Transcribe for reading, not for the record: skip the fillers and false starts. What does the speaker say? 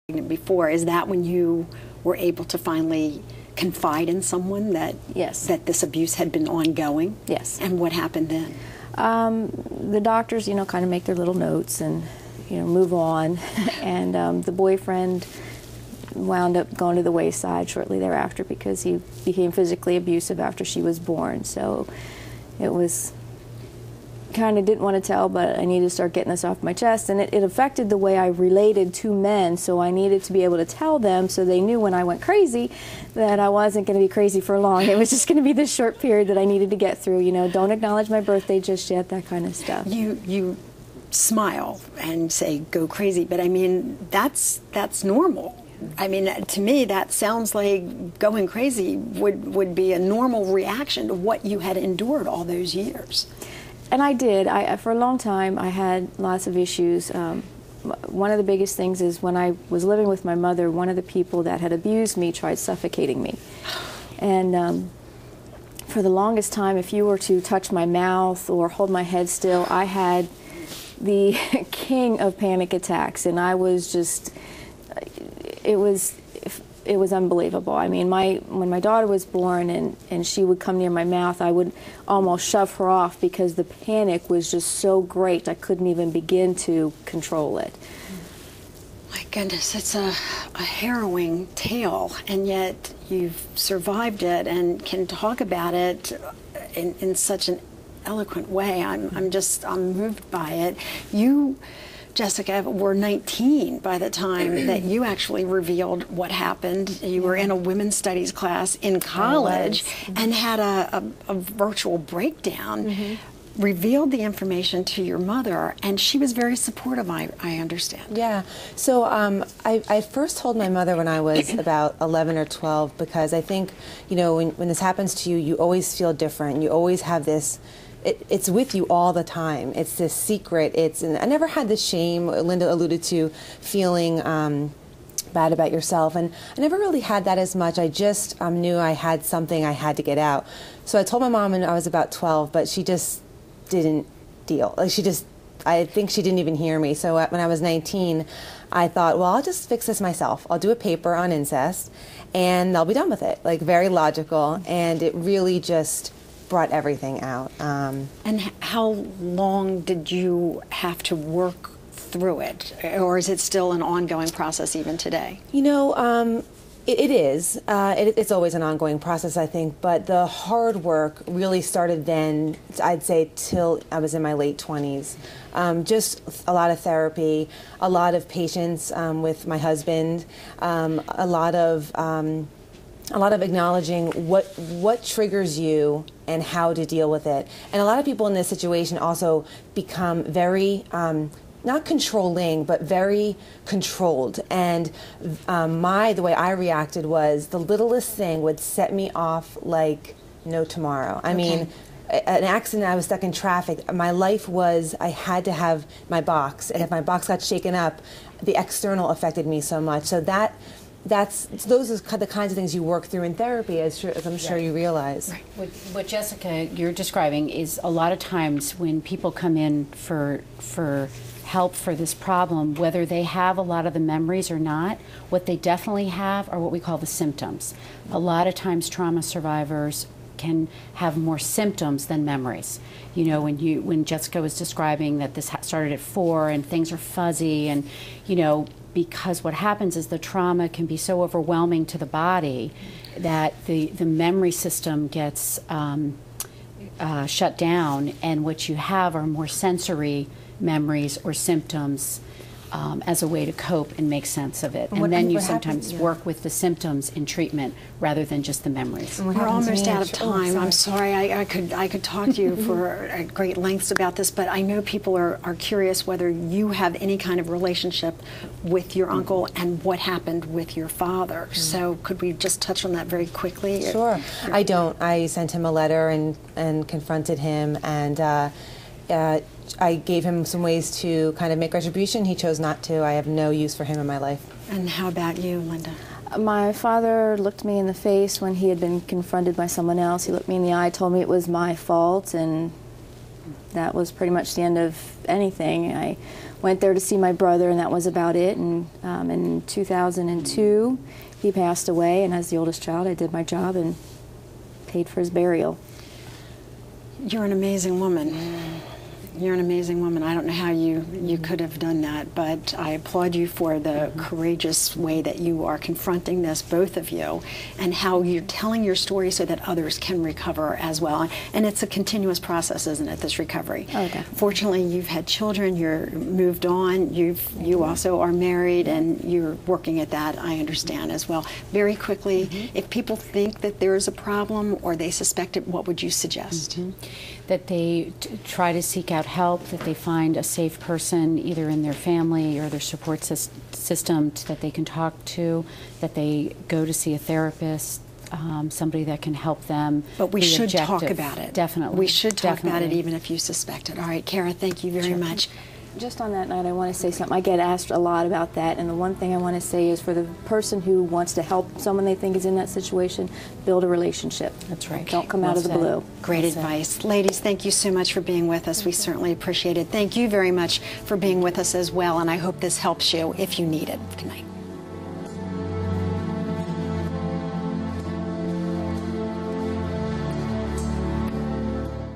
before. Is that when you were able to finally confide in someone that Yes. that this abuse had been ongoing? Yes. And what happened then? The doctors, kind of make their little notes and, move on. And the boyfriend wound up going to the wayside shortly thereafter because he became physically abusive after she was born. So it was kind of didn't want to tell, but I needed to start getting this off my chest. And it affected the way I related to men, so I needed to be able to tell them so they knew when I went crazy that I wasn't going to be crazy for long. It was just going to be this short period that I needed to get through. Don't acknowledge my birthday just yet, that kind of stuff. You smile and say, go crazy, but I mean, that's normal. I mean, to me, that sounds like going crazy would be a normal reaction to what you had endured all those years. And I did. For a long time, I had lots of issues. One of the biggest things is when I was living with my mother, one of the people that had abused me tried suffocating me. And for the longest time, if you were to touch my mouth or hold my head still, I had the king of panic attacks, and I was just, it was unbelievable. I mean, when my daughter was born and she would come near my mouth, I would almost shove her off because the panic was just so great I couldn't even begin to control it. My goodness, it's a harrowing tale, and yet you've survived it and can talk about it in such an eloquent way. I'm moved by it. You, Jessica, were 19 by the time that you actually revealed what happened. You were in a women's studies class in college and had a virtual breakdown, revealed the information to your mother, and she was very supportive, I understand. Yeah. So I first told my mother when I was about 11 or 12 because I think, when this happens to you, you always feel different. You always have this... It's with you all the time. It's this secret. And I never had this shame, Linda alluded to, feeling bad about yourself. And I never really had that as much. I just knew I had something I had to get out. So I told my mom when I was about 12, but she just didn't deal. I think she didn't even hear me. So when I was 19, I thought, well, I'll just fix this myself. I'll do a paper on incest, and I'll be done with it. Like, very logical. And it really just brought everything out. And how long did you have to work through it? Or is it still an ongoing process even today? It is. It's always an ongoing process, I think, but the hard work really started then, I'd say, till I was in my late 20s. Just a lot of therapy, a lot of patience with my husband, a lot of acknowledging what triggers you and how to deal with it. And a lot of people in this situation also become very, not controlling, but very controlled. And the way I reacted was the littlest thing would set me off like no tomorrow. I mean, an accident, I was stuck in traffic. My life was, I had to have my box. And if my box got shaken up, the external affected me so much. So those are the kinds of things you work through in therapy, as I'm sure you realize. Right. What Jessica, you're describing is a lot of times when people come in for help for this problem, whether they have a lot of the memories or not, what they definitely have are what we call the symptoms. A lot of times trauma survivors can have more symptoms than memories. When Jessica was describing that this started at 4 and things are fuzzy, and because what happens is the trauma can be so overwhelming to the body that the memory system gets shut down, and what you have are more sensory memories or symptoms as a way to cope and make sense of it. And then you sometimes work with the symptoms in treatment rather than just the memories. We're almost out of time. I'm sorry. I could talk to you for great lengths about this, but I know people are curious whether you have any kind of relationship with your uncle and what happened with your father. So could we just touch on that very quickly? Sure. I don't. I sent him a letter and confronted him, and I gave him some ways to kind of make retribution. He chose not to. I have no use for him in my life. And how about you, Linda? My father looked me in the face when he had been confronted by someone else. He looked me in the eye, told me it was my fault, and that was pretty much the end of anything. I went there to see my brother, and that was about it. And in 2002, he passed away, and as the oldest child, I did my job and paid for his burial. You're an amazing woman. You're an amazing woman. I don't know how you could have done that, but I applaud you for the courageous way that you are confronting this, both of you, and how you're telling your story so that others can recover as well. And it's a continuous process, isn't it, this recovery? Okay. Fortunately, you've had children, you're moved on, you also are married, and you're working at that, I understand, as well. Very quickly, if people think that there is a problem or they suspect it, what would you suggest? That they try to seek out help, that they find a safe person either in their family or their support system that they can talk to, that they go to see a therapist, somebody that can help them. But we be should objective. talk about it. Definitely. We should talk about it Definitely. even if you suspect it. All right, Kara, thank you very much. Just on that note, I want to say something. I get asked a lot about that, and the one thing I want to say is for the person who wants to help someone they think is in that situation, build a relationship. That's right. Don't come Well out of the said. blue. Great Well said. advice. Ladies, thank you so much for being with us. We certainly appreciate it. Thank you very much for being with us as well, and I hope this helps you if you need it. Good night.